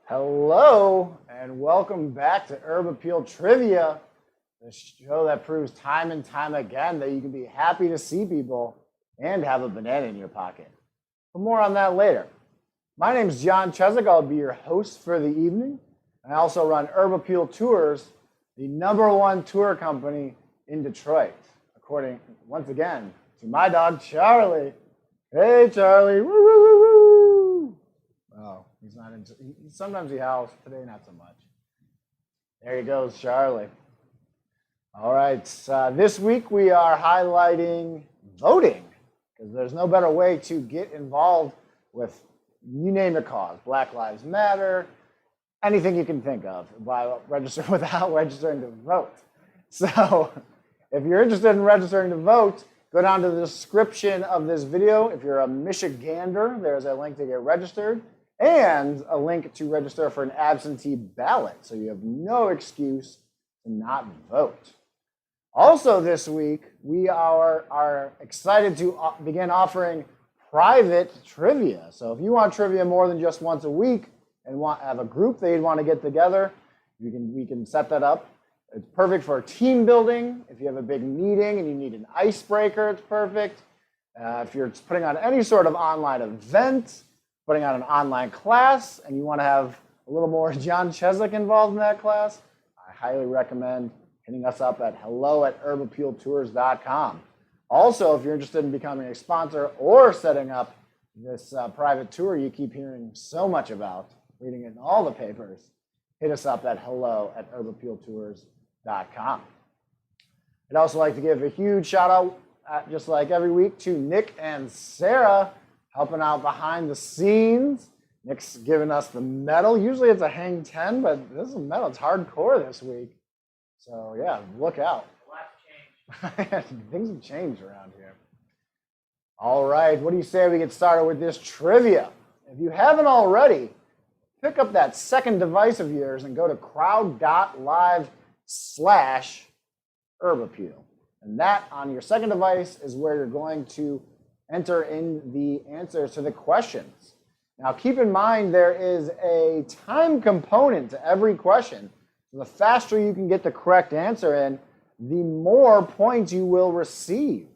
Hello, and welcome back to Herb Appeal Trivia, the show that proves time and time again that you can be happy to see people and have a banana in your pocket. But more on that later. My name is John Cheswick. I'll be your host for the evening. I also run Herb Appeal Tours, the #1 tour company in Detroit, according, once again, to my dog, Charlie. Hey, Charlie. Woo, woo, woo, woo. Oh, he's not into, sometimes he howls. Today, not so much. There he goes, Charlie. All right. This week, we are highlighting voting, because there's no better way to get involved with, you name a cause, Black Lives Matter, anything you can think of without registering to vote. So if you're interested in registering to vote, go down to the description of this video. If you're a Michigander, there's a link to get registered and a link to register for an absentee ballot. So you have no excuse to not vote. Also this week, we are excited to begin offering private trivia. So if you want trivia more than just once a week and have a group that you'd want to get together, we can set that up. It's perfect for team building. If you have a big meeting and you need an icebreaker, it's perfect. If you're putting on any sort of online event, putting on an online class, and you want to have a little more John Cheswick involved in that class, I highly recommend hitting us up at hello@herbappealtours.com. Also, if you're interested in becoming a sponsor or setting up this private tour you keep hearing so much about, reading it in all the papers, hit us up at hello@herbappealtours.com. I'd also like to give a huge shout out, just like every week, to Nick and Sarah, helping out behind the scenes. Nick's giving us the medal. Usually it's a hang 10, but this is a medal. It's hardcore this week. So yeah, look out. Things have changed around here. All right, what do you say we get started with this trivia? If you haven't already, pick up that second device of yours and go to crowd.live/herbappeal. And that on your second device is where you're going to enter in the answers to the questions. Now keep in mind there is a time component to every question. So the faster you can get the correct answer in, the more points you will receive.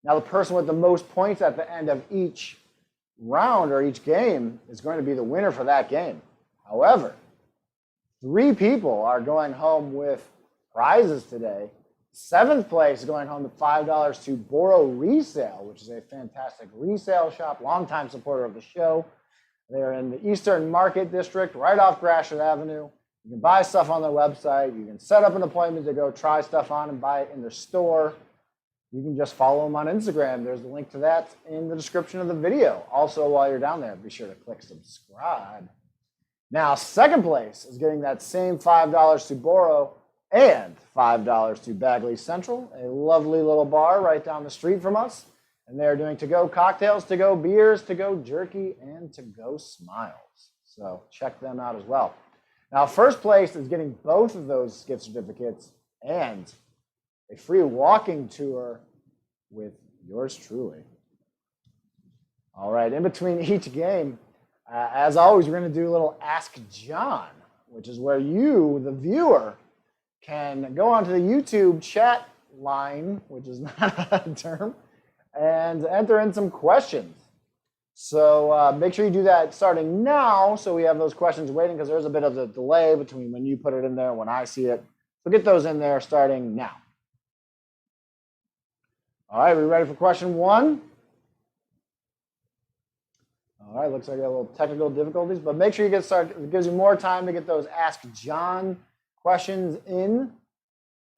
Now, the person with the most points at the end of each round or each game is going to be the winner for that game. However, 3 people are going home with prizes today. 7th place is going home with $5 to Boro Resale, which is a fantastic resale shop, longtime supporter of the show. They're in the Eastern Market District, right off Gratiot Avenue. You can buy stuff on their website. You can set up an appointment to go try stuff on and buy it in their store. You can just follow them on Instagram. There's a link to that in the description of the video. Also, while you're down there, be sure to click subscribe. Now, 2nd place is getting that same $5 to Boro and $5 to Bagley Central, a lovely little bar right down the street from us. And they're doing to-go cocktails, to-go beers, to-go jerky, and to-go smiles. So check them out as well. Now, 1st place is getting both of those gift certificates and a free walking tour with yours truly. All right, in between each game, as always, we're going to do a little Ask John, which is where you, the viewer, can go onto the YouTube chat line, which is not a term, and enter in some questions. So make sure you do that starting now so we have those questions waiting, because there's a bit of a delay between when you put it in there and when I see it. So get those in there starting now. All right, we ready for question 1? All right, looks like we have a little technical difficulties, but make sure you get started. It gives you more time to get those Ask John questions in.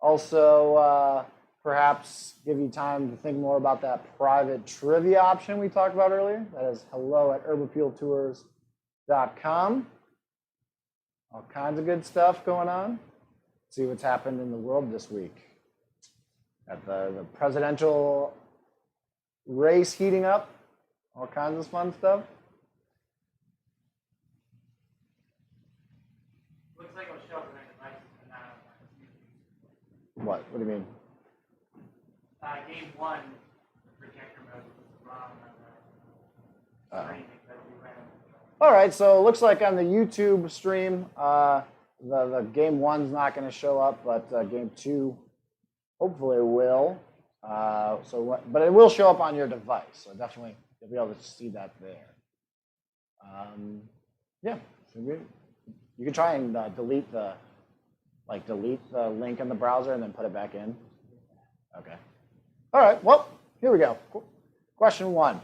Also, perhaps give you time to think more about that private trivia option we talked about earlier. That is hello@herbappealtours.com. All kinds of good stuff going on. Let's see what's happened in the world this week. Got the presidential race heating up. All kinds of fun stuff. Looks like it was showing my device and not on What? What do you mean? Game 1, the projector mode was wrong on the screen because we ran All right, so it looks like on the YouTube stream, the game one's not going to show up, but game two hopefully will. But it will show up on your device, so definitely you'll be able to see that there. Yeah, you can try and delete the link in the browser and then put it back in. Okay. All right. Well, here we go. Question one.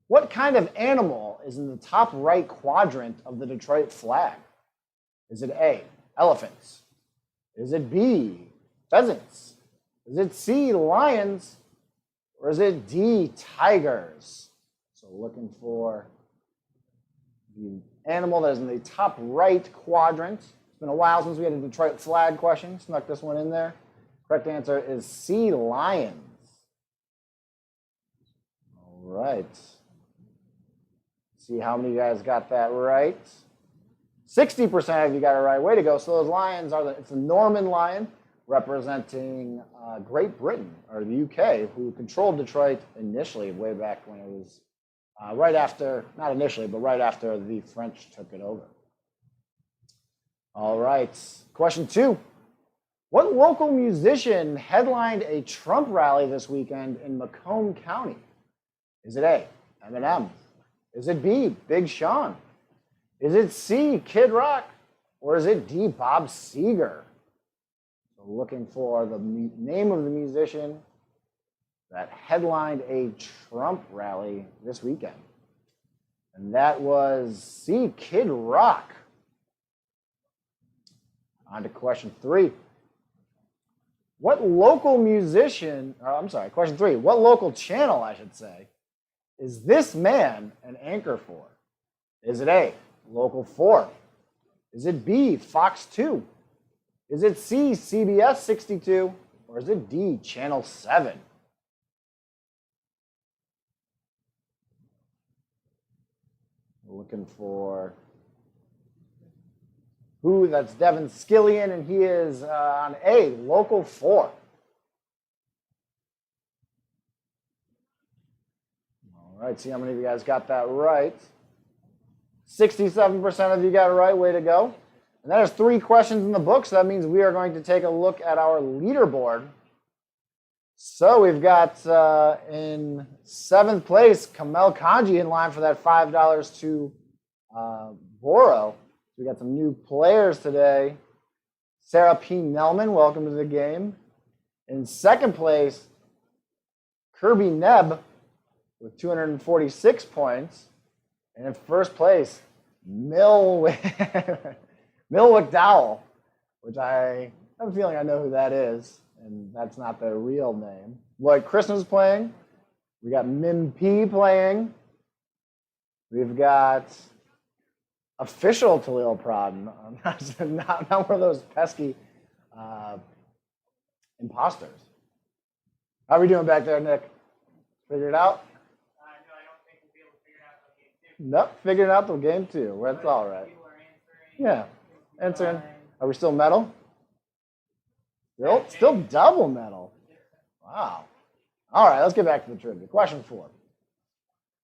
What kind of animal is in the top right quadrant of the Detroit flag? Is it A, elephants? Is it B, pheasants? Is it C, lions? Or is it D, tigers? So looking for the animal that is in the top right quadrant. It's been a while since we had a Detroit flag question. Snuck this one in there. Correct answer is C, lions. All right. See how many of you guys got that right. 60% of you got it right. Way to go. So those lions are it's the Norman lion representing Great Britain, or the UK, who controlled Detroit initially way back when it was right after, not initially, but right after the French took it over. All right. Question two. What local musician headlined a Trump rally this weekend in Macomb County? Is it A, Eminem? Is it B, Big Sean? Is it C, Kid Rock? Or is it D, Bob Seger? So looking for the name of the musician that headlined a Trump rally this weekend. And that was C, Kid Rock. On to question three. What local musician, question three, what local channel, I should say, is this man an anchor for? Is it A, Local 4? Is it B, Fox 2? Is it C, CBS 62? Or is it D, Channel 7? We're looking for who? That's Devin Skillian, and he is on A, Local 4. All right, see how many of you guys got that right. 67% of you got it right. Way to go. And that is 3 questions in the book, so that means we are going to take a look at our leaderboard. So we've got in 7th place, Kamel Kanji in line for that $5 to borrow. We got some new players today. Sarah P. Nelman, welcome to the game. In 2nd place, Kirby Nebb with 246 points. And in 1st place, Milwick Dowell, which I have a feeling I know who that is, and that's not their real name. Lloyd Christmas playing. We got Mim P playing. We've got official Talil Prodden, not one of those pesky imposters. How are we doing back there, Nick? Figure it out? No, I don't think we'll be able to figure it out till game 2. Nope, figuring out the game 2. That's all right. People are answering. Yeah, answering. Are we still metal? Still double metal. Wow. All right, let's get back to the trivia. Question 4.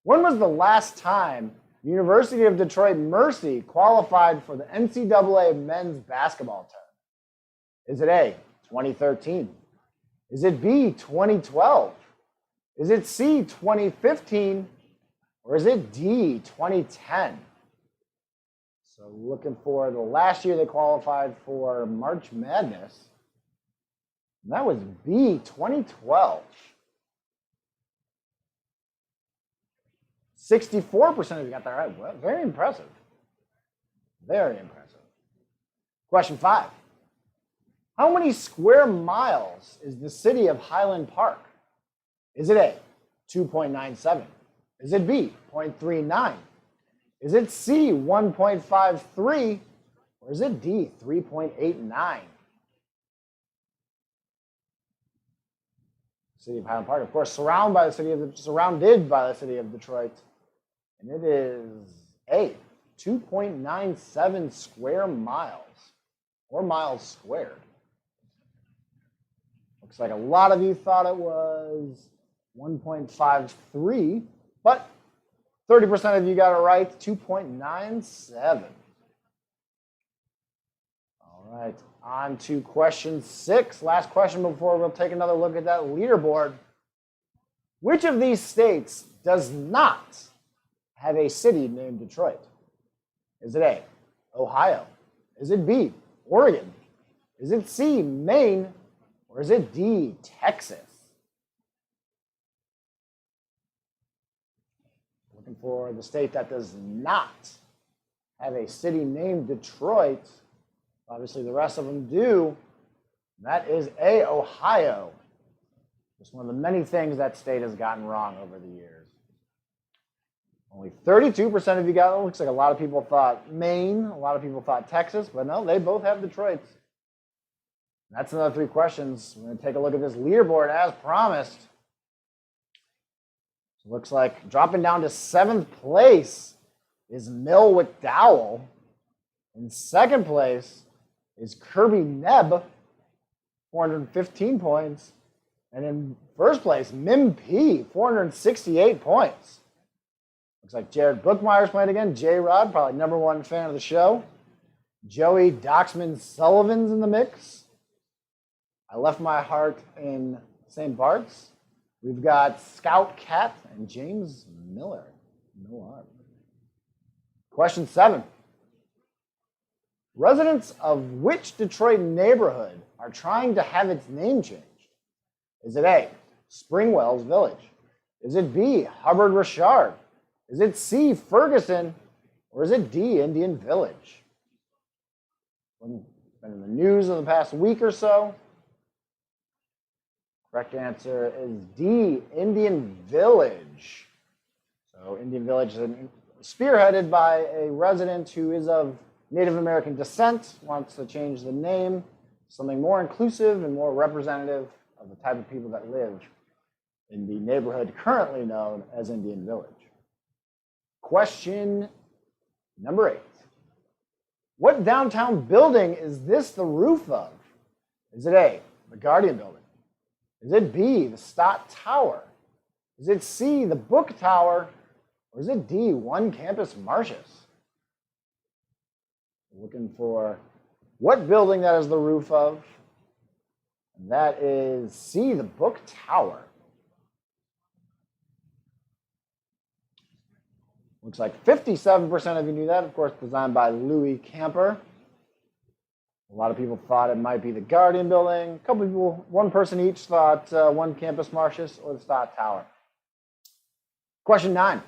When was the last time University of Detroit Mercy qualified for the NCAA men's basketball tournament? Is it A, 2013? Is it B, 2012? Is it C, 2015? Or is it D, 2010? So looking for the last year they qualified for March Madness. And that was B, 2012. 64% of you got that right. Well, very impressive. Very impressive. Question 5. How many square miles is the city of Highland Park? Is it A, 2.97? Is it B, 0.39? Is it C, 1.53? Or is it D, 3.89? City of Highland Park, of course, surrounded by the city of Detroit. And it is A, 2.97 square miles, or miles squared. Looks like a lot of you thought it was 1.53, but 30% of you got it right, 2.97. All right, on to question 6. Last question before we'll take another look at that leaderboard. Which of these states does not have a city named Detroit? Is it A, Ohio? Is it B, Oregon? Is it C, Maine? Or is it D, Texas? Looking for the state that does not have a city named Detroit. Obviously, the rest of them do. That is A, Ohio. It's one of the many things that state has gotten wrong over the years. Only 32% of you got it. Looks like a lot of people thought Maine, a lot of people thought Texas, but no, they both have Detroit. That's another 3 questions. We're going to take a look at this leaderboard as promised. So looks like dropping down to 7th place is Mill McDowell. In 2nd place is Kirby Nebb, 415 points. And in 1st place, Mim P, 468 points. Looks like Jared Bookmeyer's playing again. J-Rod, probably #1 fan of the show. Joey Doxman Sullivan's in the mix. I left my heart in St. Bart's. We've got Scout Cat and James Miller. Question 7. Residents of which Detroit neighborhood are trying to have its name changed? Is it A, Springwells Village? Is it B, Hubbard Richard? Is it C, Ferguson? Or is it D, Indian Village? Been in the news in the past week or so. Correct answer is D, Indian Village. So Indian Village is spearheaded by a resident who is of Native American descent, wants to change the name to something more inclusive and more representative of the type of people that live in the neighborhood currently known as Indian Village. Question number 8. What downtown building is this the roof of? Is it A, the Guardian Building? Is it B, the Stott Tower? Is it C, the Book Tower? Or is it D, One Campus Martius? Looking for what building that is the roof of. And that is C, the Book Tower. Looks like 57% of you knew that. Of course, designed by Louis Camper. A lot of people thought it might be the Guardian Building. A couple people, one person each thought One Campus Martius or the Stott Tower. Question 9.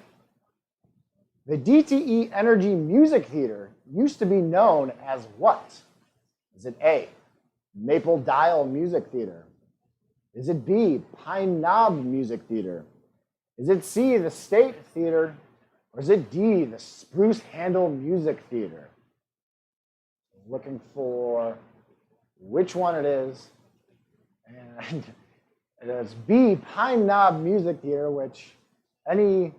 The DTE Energy Music Theater used to be known as what? Is it A, Maple Dial Music Theater? Is it B, Pine Knob Music Theater? Is it C, the State Theater? Or is it D, the Spruce Handle Music Theater? Looking for which one it is. And it is B, Pine Knob Music Theater, which any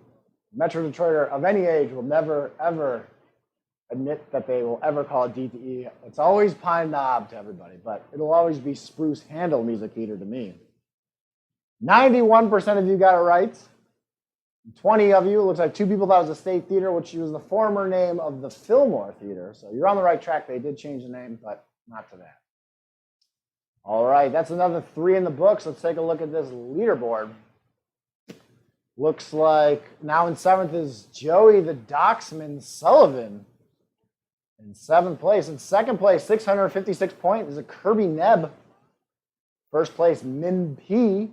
Metro Detroiter of any age will never, ever admit that they will ever call it DTE. It's always Pine Knob to everybody, but it'll always be Spruce Handle Music Theater to me. 91% of you got it right. 20 of you, it looks like 2 people thought it was the State Theater, which was the former name of the Fillmore Theater. So you're on the right track. They did change the name, but not to that. All right, that's another 3 in the books. Let's take a look at this leaderboard. Looks like now in 7th is Joey the Doxman Sullivan in 7th place. In 2nd place, 656 points, is a Kirby Nebb. 1st place, Min P.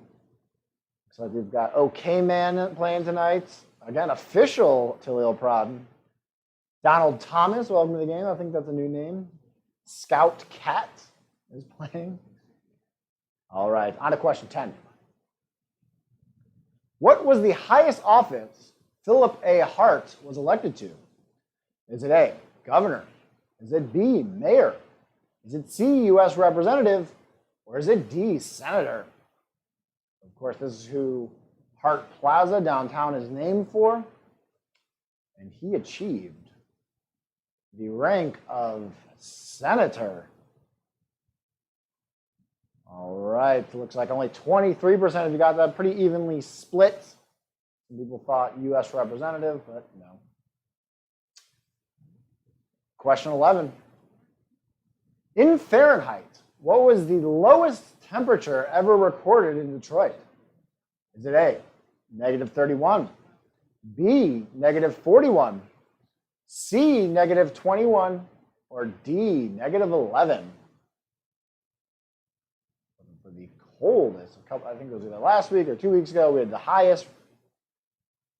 Looks like we've got OK Man playing tonight. Again, official Tillil Prodden. Donald Thomas, welcome to the game. I think that's a new name. Scout Cat is playing. All right, on to question 10. What was the highest office Philip A. Hart was elected to? Is it A, governor? Is it B, mayor? Is it C, U.S. representative? Or is it D, senator? Of course, this is who Hart Plaza downtown is named for. And he achieved the rank of senator. All right, looks like only 23% of you got that, pretty evenly split. Some people thought U.S. representative, but no. Question 11. In Fahrenheit, what was the lowest temperature ever recorded in Detroit? Is it A, -31, B, -41, C, -21, or D, -11? For the coldest, I think it was either last week or 2 weeks ago, we had the highest.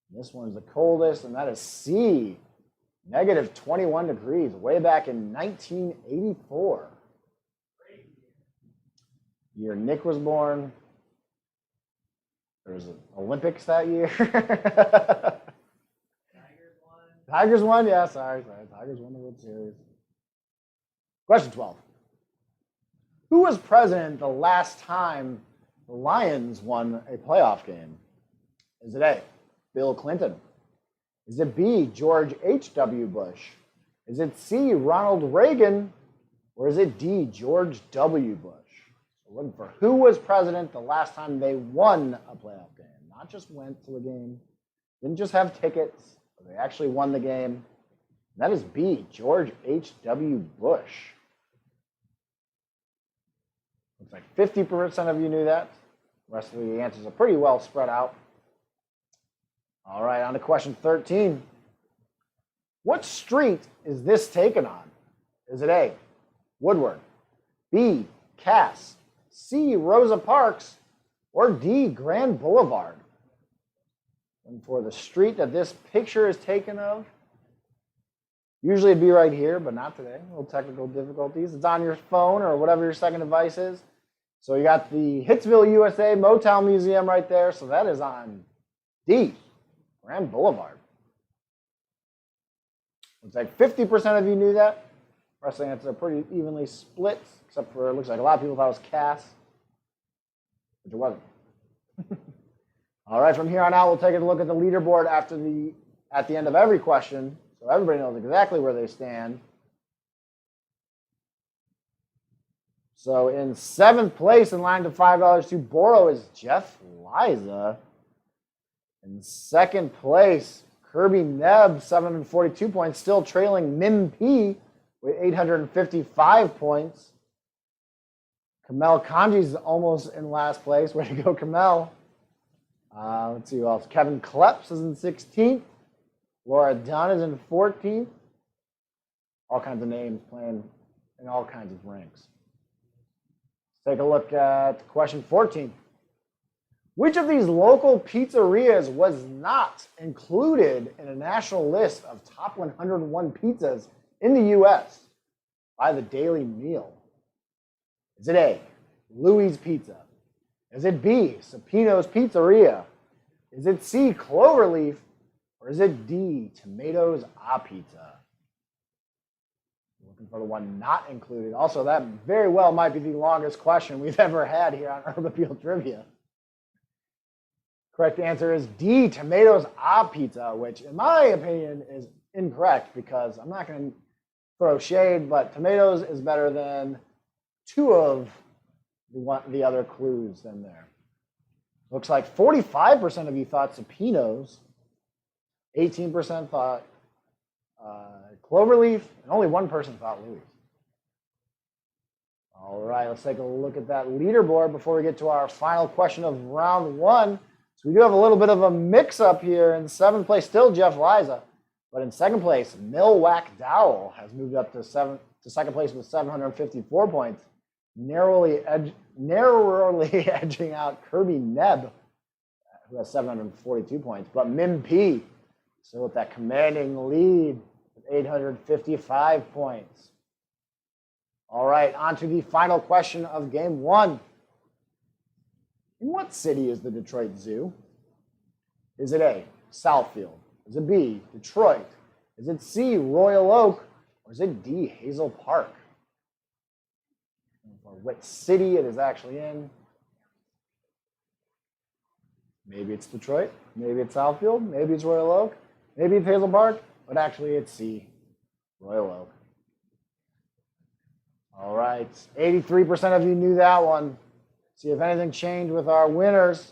This one's the coldest, and that is C, -21 degrees, way back in 1984. Year Nick was born. There was an Olympics that year. Tigers won, yeah, sorry. Tigers won the World Series. Question 12. Who was president the last time the Lions won a playoff game? Is it A, Bill Clinton? Is it B, George H.W. Bush? Is it C, Ronald Reagan? Or is it D, George W. Bush? So looking for who was president the last time they won a playoff game. Not just went to a game, didn't just have tickets, but they actually won the game. And that is B, George H.W. Bush. Looks like 50% of you knew that. The rest of the answers are pretty well spread out. All right, on to question 13. What street is this taken on? Is it A, Woodward, B, Cass, C, Rosa Parks, or D, Grand Boulevard? And for the street that this picture is taken of, usually it'd be right here, but not today. A little technical difficulties. It's on your phone or whatever your second device is. So you got the Hitsville, USA Motown Museum right there. So that is on D, Grand Boulevard. Looks like 50% of you knew that. The rest of the answers are pretty evenly split, except for it looks like a lot of people thought it was Cass, which it wasn't. All right, from here on out, we'll take a look at the leaderboard at the end of every question, so everybody knows exactly where they stand. So in 7th place in line to $5 to borrow is Jeff Liza. In 2nd place, Kirby Nebb, 742 points, still trailing Mim P with 855 points. Kamel Kanji's almost in last place. Way to go, Kamel. Let's see who else. Kevin Kleps is in 16th. Laura Dunn is in 14th. All kinds of names playing in all kinds of ranks. Let's take a look at question 14. Which of these local pizzerias was not included in a national list of top 101 pizzas in the U.S. by the Daily Meal? Is it A, Louie's Pizza? Is it B, Sapino's Pizzeria? Is it C, Cloverleaf? Or is it D, Tomatoes a Pizza? Looking for the one not included. Also, that very well might be the longest question we've ever had here on Urban Appeal Trivia. Correct answer is D, Tomatoes a Pizza, which in my opinion is incorrect because I'm not going to throw shade, but tomatoes is better than two of the other clues in there. Looks like 45% of you thought Sapino's, 18% thought Cloverleaf, and only one person thought Louie's. All right, let's take a look at that leaderboard before we get to our final question of round one. So we do have a little bit of a mix-up here. In 7th place, still Jeff Liza. But in 2nd place, Millwack Dowell has moved up to 2nd place with 754 points, narrowly edging out Kirby Nebb, who has 742 points. But Mim P, still with that commanding lead with 855 points. All right, on to the final question of game one. In what city is the Detroit Zoo? Is it A, Southfield? Is it B, Detroit? Is it C, Royal Oak? Or is it D, Hazel Park? Or what city it is actually in. Maybe it's Detroit. Maybe it's Southfield. Maybe it's Royal Oak. Maybe it's Hazel Park. But actually it's C, Royal Oak. All right, 83% of you knew that one. See if anything changed with our winners.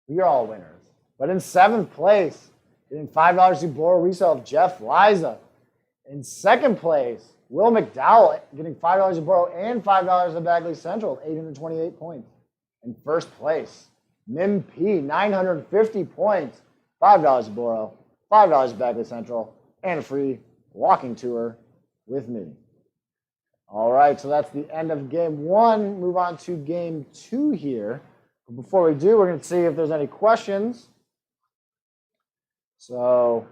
You're all winners. But in 7th place, getting $5 to borrow resale of Jeff Liza. In 2nd place, Will McDowell getting $5 to borrow and $5 at Bagley Central, 828 points. In 1st place, Mim P, 950 points, $5 to borrow, $5 at Bagley Central, and a free walking tour with me. All right, so that's the end of game 1. Move on to game 2 here. But before we do, we're going to see if there's any questions. So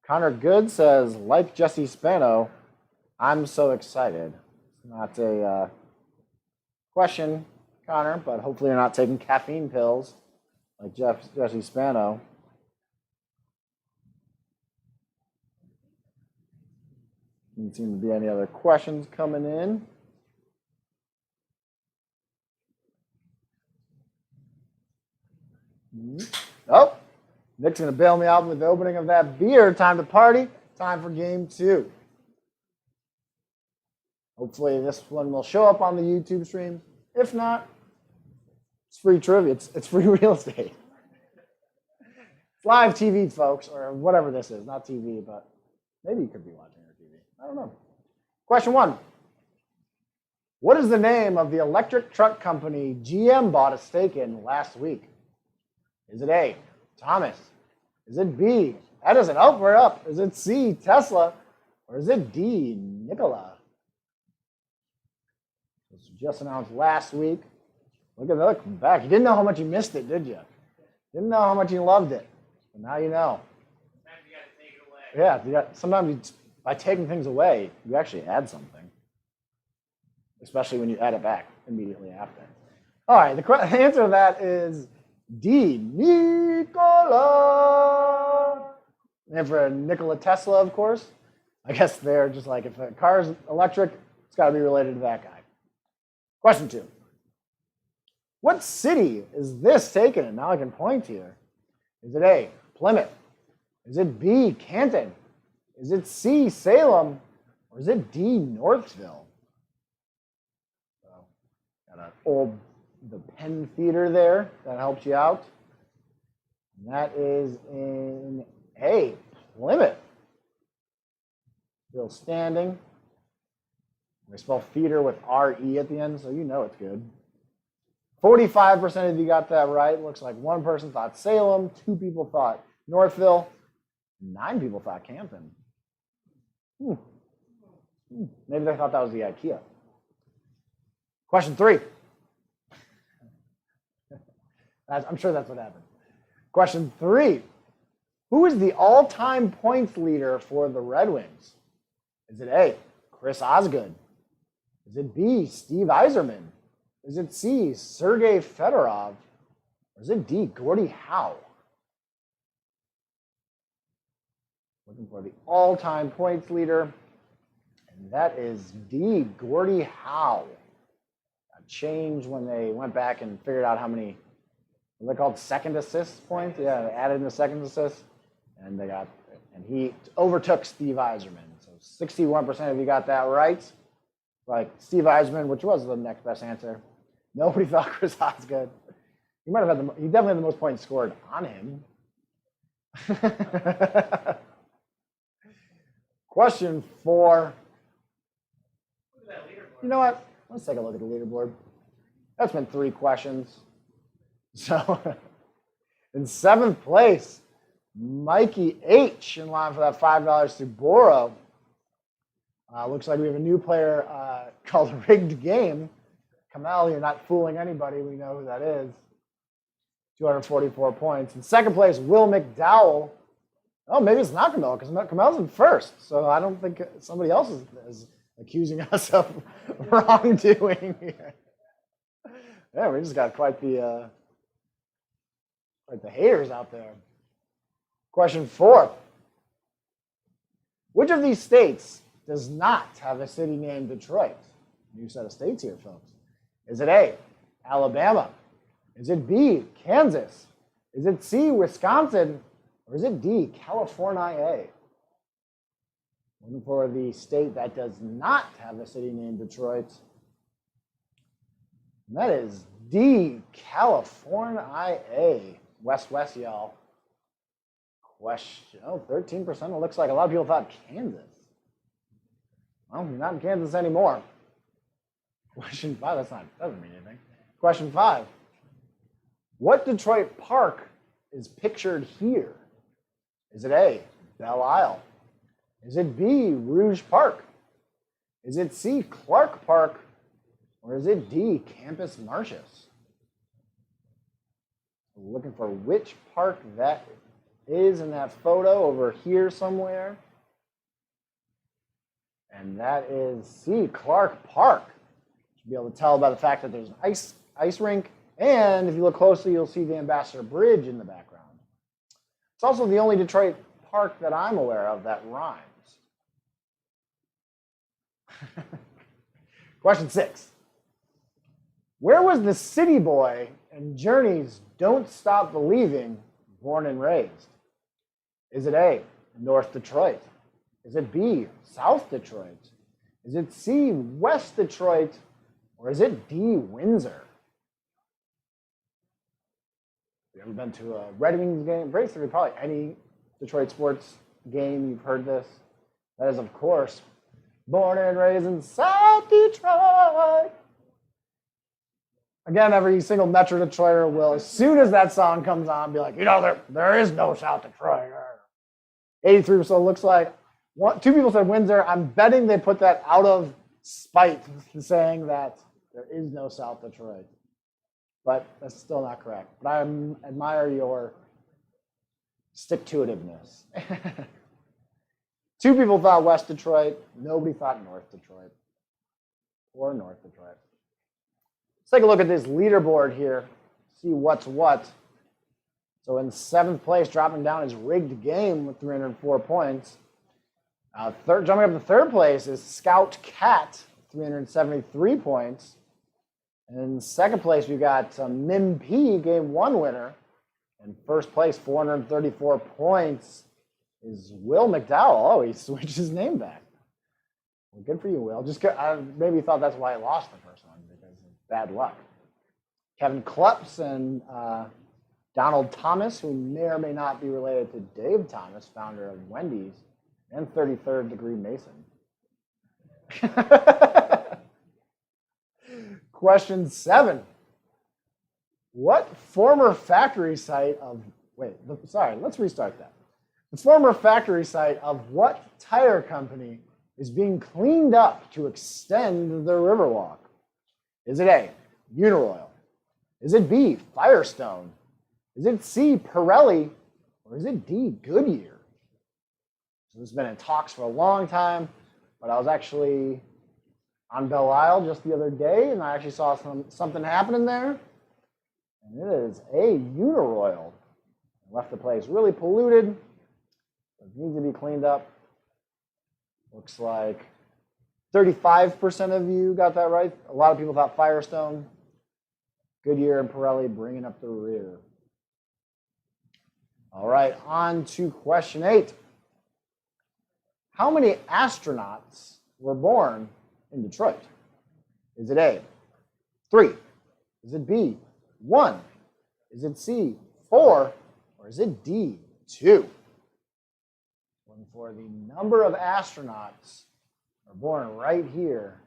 Connor Good says, like Jesse Spano, I'm so excited. It's not a question, Connor, but hopefully you're not taking caffeine pills like Jesse Spano. Doesn't seem to be any other questions coming in. Oh, Nick's going to bail me out with the opening of that beer. Time to party. Time for game 2. Hopefully this one will show up on the YouTube stream. If not, it's free trivia. It's free real estate. It's live TV, folks, or whatever this is. Not TV, but maybe you could be watching our TV. I don't know. Question 1. What is the name of the electric truck company GM bought a stake in last week? Is it A, Thomas? Is it B, Edison? Oh, we're up. Is it C, Tesla? Or is it D, Nikola? This was just announced last week. Look at that, look back. You didn't know how much you missed it, did you? Didn't know how much you loved it. But now you know. Sometimes you got to take it away. Yeah, sometimes by taking things away, you actually add something. Especially when you add it back immediately after. All right, the answer to that is D, Nikola. And for Nikola Tesla, of course, I guess they're just like, if a car's electric, it's got to be related to that guy. Question 2. What city is this taken in? Now I can point here. Is it A, Plymouth? Is it B, Canton? Is it C, Salem? Or is it D, Northville? So, got the Penn Theater there. That helps you out. And that is in A, Plymouth. Still standing. We spell theater with R-E at the end, so you know it's good. 45% of you got that right. Looks like 1 person thought Salem, 2 people thought Northville, 9 people thought Canton. Maybe they thought that was the IKEA. Question 3. I'm sure that's what happened. Question 3. Who is the all-time points leader for the Red Wings? Is it A, Chris Osgood? Is it B, Steve Yzerman? Is it C, Sergei Fedorov? Or is it D, Gordie Howe? Looking for the all-time points leader. And that is D, Gordie Howe. Got changed when they went back and figured out how many, what are they called, second assist points? Yeah, they added in the second assist. And he overtook Steve Yzerman. So 61% of you got that right. Like Steve Yzerman, which was the next best answer. Nobody thought Chris Osgood. He definitely had the most points scored on him. Question 4. Look at that leaderboard. You know what? Let's take a look at the leaderboard. That's been 3 questions. So in 7th place, Mikey H in line for that $5 to borrow. Looks like we have a new player called Rigged Game. Kamel, you're not fooling anybody. We know who that is. 244 points. In 2nd place, Will McDowell. Oh, maybe it's not Kamel because Kamel's in 1st. So I don't think somebody else is accusing us of wrongdoing here. Yeah, we just got quite the haters out there. Question 4. Which of these states does not have a city named Detroit? New set of states here, folks. Is it A, Alabama? Is it B, Kansas? Is it C, Wisconsin? Or is it D, California? Looking for the state that does not have a city named Detroit. And that is D, California. West, y'all. Question, 13%. It looks like a lot of people thought Kansas. Well, you're not in Kansas anymore. Question 5, doesn't mean anything. Question 5. What Detroit park is pictured here? Is it A, Belle Isle? Is it B, Rouge Park? Is it C, Clark Park? Or is it D, Campus Martius? We're looking for which park that is in that photo over here somewhere. And that is C, Clark Park. You should be able to tell by the fact that there's an ice rink. And if you look closely, you'll see the Ambassador Bridge in the background. It's also the only Detroit park that I'm aware of that rhymes. Question 6. Where was the city boy in Journey's Don't Stop Believing born and raised? Is it A, North Detroit? Is it B, South Detroit? Is it C, West Detroit? Or is it D, Windsor? Have you ever been to a Red Wings game? Basically, probably any Detroit sports game, you've heard this. That is, of course, born and raised in South Detroit. Again, every single Metro Detroiter will, as soon as that song comes on, be like, there is no South Detroit. 83% looks like. 2 people said Windsor. I'm betting they put that out of spite, saying that there is no South Detroit. But that's still not correct. But I admire your stick-to-itiveness. 2 people thought West Detroit. Nobody thought North Detroit. Or North Detroit. Let's take a look at this leaderboard here. See what's what. So in 7th place, dropping down is Rigged Game with 304 points. Jumping up to 3rd place is Scout Cat, 373 points. And in 2nd place, we've got Mim P, Game 1 winner. And 1st place, 434 points, is Will McDowell. Oh, he switched his name back. Well, good for you, Will. I maybe thought that's why I lost the first one, because of bad luck. Kevin Kleps and Donald Thomas, who may or may not be related to Dave Thomas, founder of Wendy's, and 33rd Degree Mason. Question 7. What former factory site of, let's restart that. The former factory site of what tire company is being cleaned up to extend the Riverwalk? Is it A, Uniroyal? Is it B, Firestone? Is it C, Pirelli? Or is it D, Goodyear? So this has been in talks for a long time, but I was actually on Belle Isle just the other day, and I actually saw something happening there. And it is a Uniroyal. Left the place really polluted. It needs to be cleaned up. Looks like 35% of you got that right. A lot of people thought Firestone. Goodyear and Pirelli bringing up the rear. All right, on to question 8. How many astronauts were born in Detroit? Is it A, 3? Is it B, 1? Is it C, 4? Or is it D, 2? Looking for the number of astronauts are born right here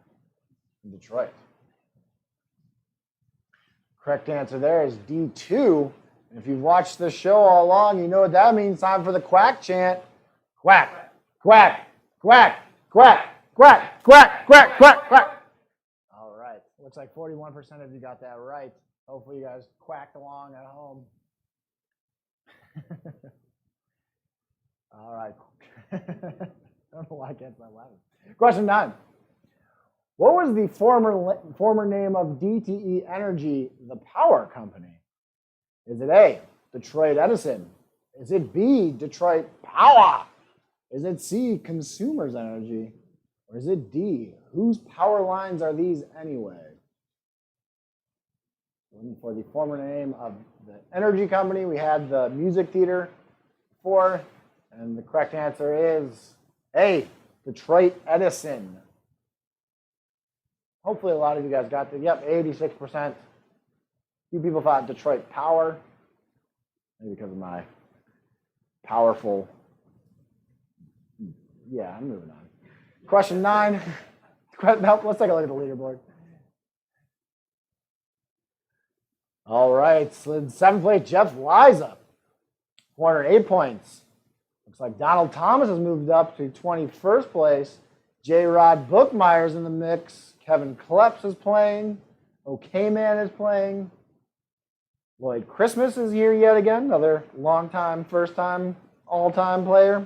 in Detroit. Correct answer there is D2. And if you've watched this show all along, you know what that means. Time for the quack chant. Quack, quack, quack, quack, quack, quack, quack, quack, quack. All right. Looks like 41% of you got that right. Hopefully you guys quacked along at home. All right. I don't know why I can't stop laughing. Question 9. What was the former name of DTE Energy, the power company? Is it A, Detroit Edison? Is it B, Detroit Power? Is it C, Consumers Energy? Or is it D, whose power lines are these anyway? Looking for the former name of the energy company. We had the music theater before, and the correct answer is A, Detroit Edison. Hopefully a lot of you guys got that. Yep, 86%. A few people thought Detroit Power. Maybe because of my powerful. Yeah, I'm moving on. Question 9. No, let's take a look at the leaderboard. All right, so in 7th place, Jeff Liza, 408 points. Looks like Donald Thomas has moved up to 21st place. J. Rod Bookmeyer's in the mix. Kevin Kleps is playing. OK Man is playing. Lloyd Christmas is here yet again, another long-time, first-time, all-time player.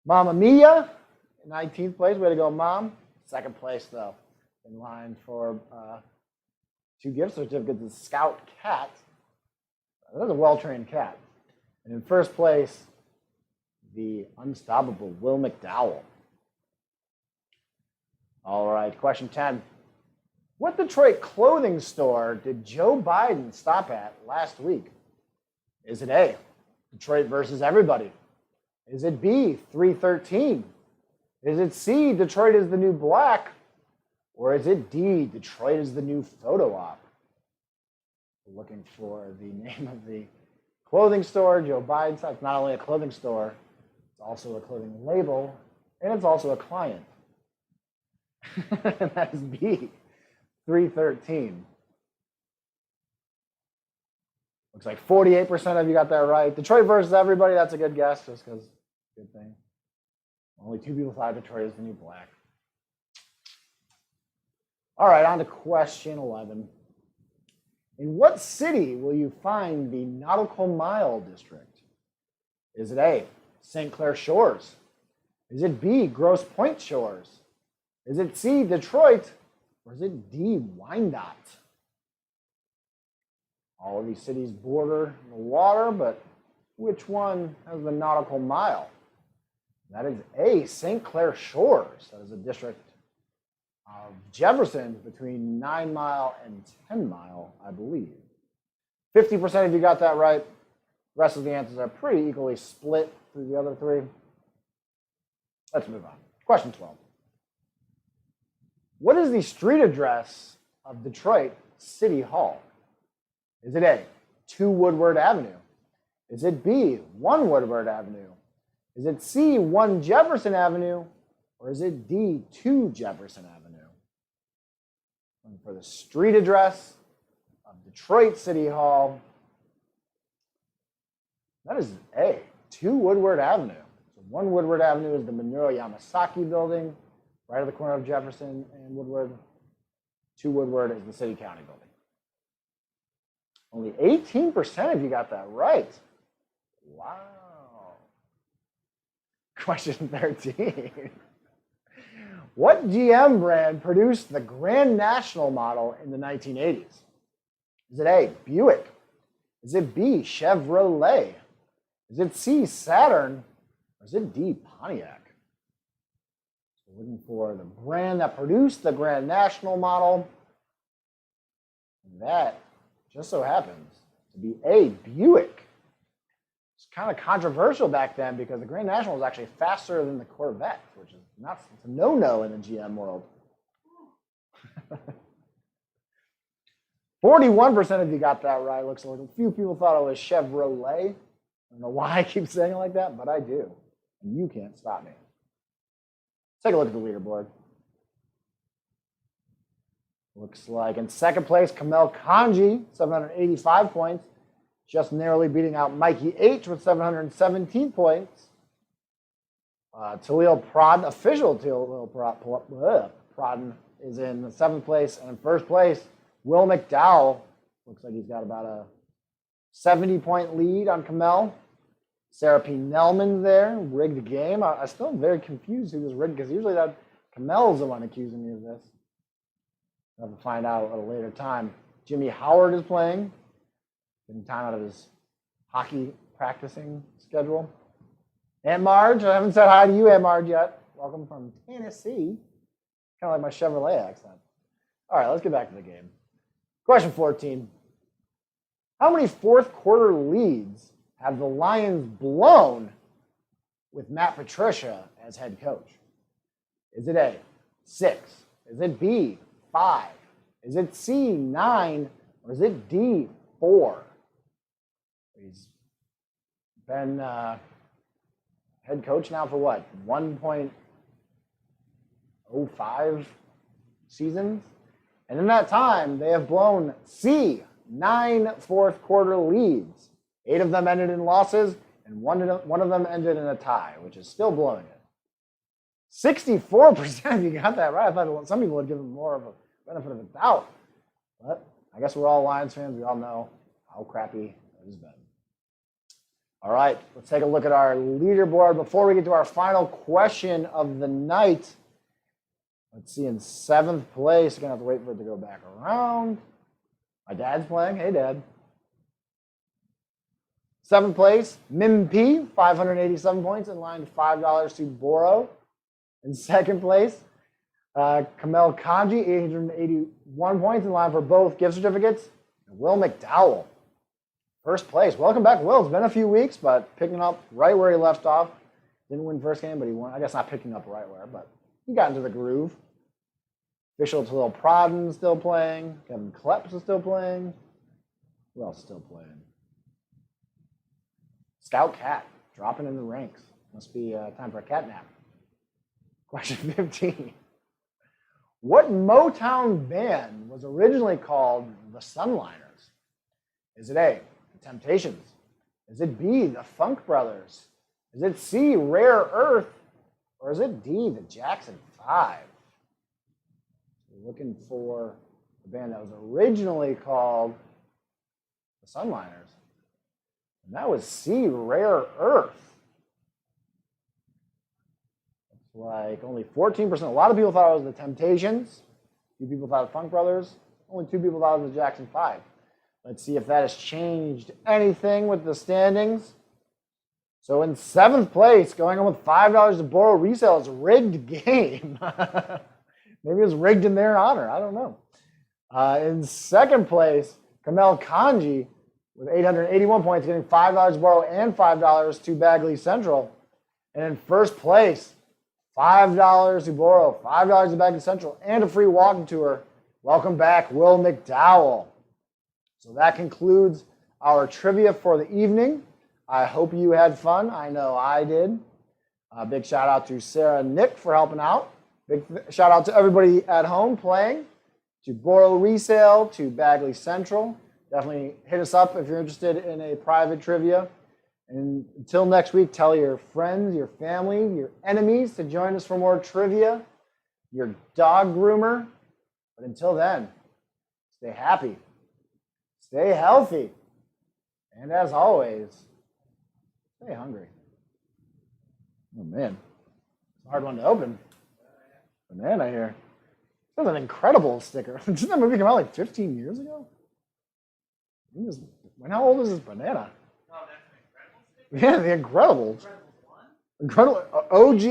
Mama Mia, 19th place. Way to go, Mom. 2nd place, though, in line for 2 gift certificates. The Scout Cat. That's a well-trained cat. And in 1st place, the unstoppable Will McDowell. All right, question 10. What Detroit clothing store did Joe Biden stop at last week? Is it A, Detroit versus everybody? Is it B, 313? Is it C, Detroit is the new black? Or is it D, Detroit is the new photo op? We're looking for the name of the clothing store. Joe Biden said it's not only a clothing store, it's also a clothing label, and it's also a client. That is B, 313. Looks like 48% of you got that right. Detroit versus everybody, that's a good guess, just because good thing. Only 2 people thought Detroit is the new black. All right, on to question 11. In what city will you find the Nautical Mile District? Is it A, St. Clair Shores? Is it B, Grosse Pointe Shores? Is it C, Detroit? Or is it D, Wyandotte? All of these cities border the water, but which one has the nautical mile? That is A, St. Clair Shores. That is a district of Jefferson between 9 Mile and 10 Mile, I believe. 50% of you got that right. The rest of the answers are pretty equally split through the other 3. Let's move on. Question 12. What is the street address of Detroit City Hall? Is it A, 2 Woodward Avenue? Is it B, 1 Woodward Avenue? Is it C, 1 Jefferson Avenue? Or is it D, 2 Jefferson Avenue? And for the street address of Detroit City Hall, that is A, 2 Woodward Avenue. So 1 Woodward Avenue is the Minoru Yamasaki building, right at the corner of Jefferson and Woodward. 2 Woodward is the City County building. Only 18% of you got that right. Wow. Question 13. What GM brand produced the Grand National model in the 1980s? Is it A, Buick? Is it B, Chevrolet? Is it C, Saturn? Or is it D, Pontiac? So we're looking for the brand that produced the Grand National model. And that just so happens to be A, Buick. It's kind of controversial back then because the Grand National was actually faster than the Corvette, which is not, it's a no-no in the GM world. 41% of you got that right. Looks like a few people thought it was Chevrolet. I don't know why I keep saying it like that, but I do. And you can't stop me. Let's take a look at the leaderboard. Looks like in 2nd place, Kamel Kanji, 785 points. Just narrowly beating out Mikey H with 717 points. Talil Prodden, official Talil Prodden, is in the 7th place. And in 1st place, Will McDowell. Looks like he's got about a 70-point lead on Kamel. Sarah P. Nelman's there, rigged the game. I still am very confused who was rigged, because usually that Kamel's the one accusing me of this. I'll have to find out at a later time. Jimmy Howard is playing. Getting time out of his hockey practicing schedule. Aunt Marge, I haven't said hi to you, Aunt Marge, yet. Welcome from Tennessee. Kind of like my Chevrolet accent. All right, let's get back to the game. Question 14. How many 4th quarter leads have the Lions blown with Matt Patricia as head coach? Is it A, 6? Is it B, 5? Is it C, 9? Or is it D, 4? He's Been head coach now for what? 1.05 seasons? And in that time, they have blown 9 fourth quarter leads. 8 of them ended in losses, and one of them ended in a tie, which is still blowing it. 64%, you got that right. I thought some people would give them more of a benefit of the doubt. But I guess we're all Lions fans. We all know how crappy it has been. All right, let's take a look at our leaderboard. Before we get to our final question of the night, let's see, in 7th place, you're going to have to wait for it to go back around. My dad's playing. Hey, Dad. 7th place, Mim P, 587 points, in line to $5 to Boro. In 2nd place, Kamel Kanji, 881 points, in line for both gift certificates. And Will McDowell, 1st place. Welcome back, Will. It's been a few weeks, but picking up right where he left off. Didn't win first game, but he won. I guess not picking up right where, but he got into the groove. Official Talil Prodden still playing. Kevin Kleps is still playing. Who else is still playing? Scout Cat dropping in the ranks. Must be time for a cat nap. Question 15. What Motown band was originally called the Sunliners? Is it A, the Temptations? Is it B, the Funk Brothers? Is it C, Rare Earth? Or is it D, the Jackson 5? We're looking for the band that was originally called the Sunliners. And that was C, Rare Earth. It's like only 14%. A lot of people thought it was the Temptations. A few people thought it was Funk Brothers. Only 2 people thought it was the Jackson 5. Let's see if that has changed anything with the standings. So in 7th place, going on with $5 to Boro resale, is Rigged Game. Maybe it was rigged in their honor. I don't know. In 2nd place, Kamel Kanji with 881 points, getting $5 to Boro and $5 to Bagley Central. And in 1st place, $5 to Boro, $5 to Bagley Central, and a free walking tour. Welcome back, Will McDowell. So that concludes our trivia for the evening. I hope you had fun. I know I did. Big shout out to Sarah and Nick for helping out. Big shout out to everybody at home playing, to Boro Resale, to Bagley Central. Definitely hit us up if you're interested in a private trivia. And until next week, tell your friends, your family, your enemies to join us for more trivia, your dog groomer. But until then, stay happy, stay healthy, and as always, stay hungry. Oh, man. It's a hard one to open. Banana here. That's an incredible sticker. Didn't that movie come out like 15 years ago? How old is this banana? No, that's an Incredible sticker. Yeah, The Incredibles. Incredibles 1? Incredible. OG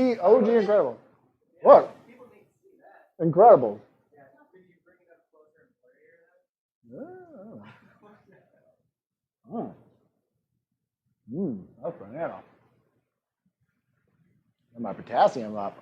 Incredible. Yeah, Look. people need to see that. Incredible. Yeah, could you bring it up closer and clear? That's banana. And my potassium up.